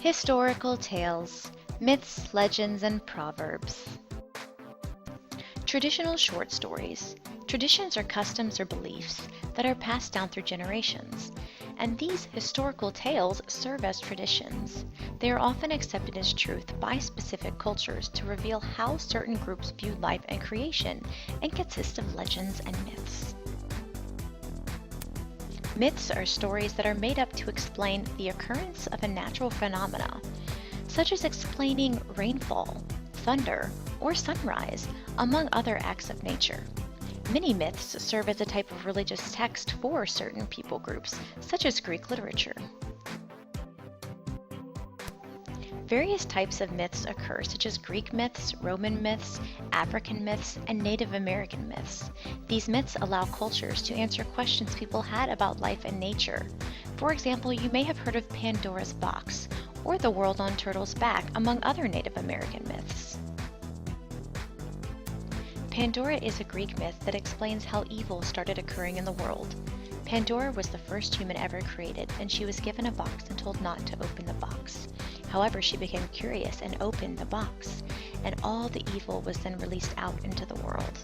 Historical tales, myths, legends, and proverbs. Traditional short stories. Traditions are customs or beliefs that are passed down through generations, and these historical tales serve as traditions. They are often accepted as truth by specific cultures to reveal how certain groups viewed life and creation, and consist of legends and myths. Myths are stories that are made up to explain the occurrence of a natural phenomena, such as explaining rainfall, thunder, or sunrise, among other acts of nature. Many myths serve as a type of religious text for certain people groups, such as Greek literature. Various types of myths occur, such as Greek myths, Roman myths, African myths, and Native American myths. These myths allow cultures to answer questions people had about life and nature. For example, you may have heard of Pandora's box, or the world on Turtle's back, among other Native American myths. Pandora is a Greek myth that explains how evil started occurring in the world. Pandora was the first human ever created, and she was given a box and told not to open the box. However, she became curious and opened the box, and all the evil was then released out into the world.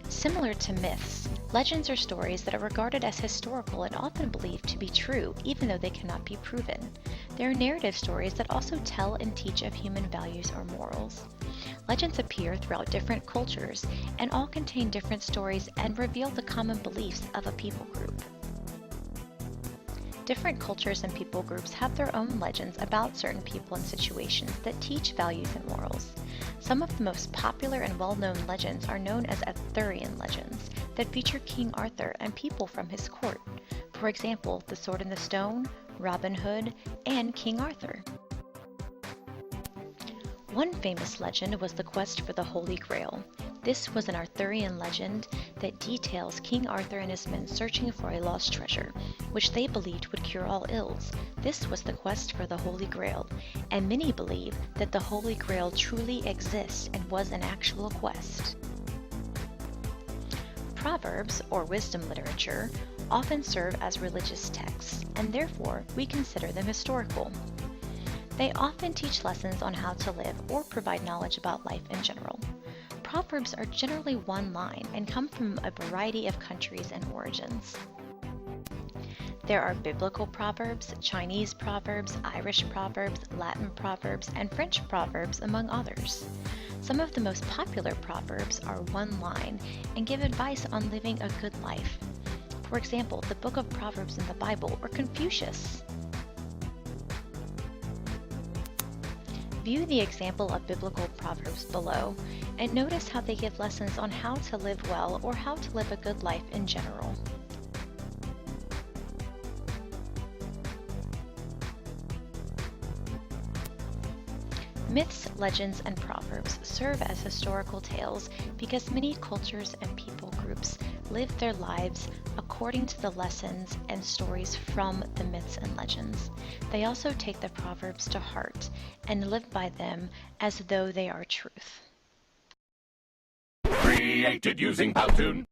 Similar to myths, legends are stories that are regarded as historical and often believed to be true, even though they cannot be proven. They are narrative stories that also tell and teach of human values or morals. Legends appear throughout different cultures and all contain different stories and reveal the common beliefs of a people group. Different cultures and people groups have their own legends about certain people and situations that teach values and morals. Some of the most popular and well-known legends are known as Arthurian legends that feature King Arthur and people from his court. For example, The Sword in the Stone, Robin Hood, and King Arthur. One famous legend was the quest for the Holy Grail. This was an Arthurian legend that details King Arthur and his men searching for a lost treasure, which they believed would cure all ills. This was the quest for the Holy Grail, and many believe that the Holy Grail truly exists and was an actual quest. Proverbs, or wisdom literature, often serve as religious texts, and therefore we consider them historical. They often teach lessons on how to live or provide knowledge about life in general. Proverbs are generally one line and come from a variety of countries and origins. There are biblical proverbs, Chinese proverbs, Irish proverbs, Latin proverbs, and French proverbs, among others. Some of the most popular proverbs are one line and give advice on living a good life. For example, the book of Proverbs in the Bible, or Confucius. View the example of biblical proverbs below and notice how they give lessons on how to live well or how to live a good life in general. Myths, legends, and proverbs serve as historical tales because many cultures and people groups live their lives according to the lessons and stories from the myths and legends. They also take the proverbs to heart and live by them as though they are truth. Created using Powtoon.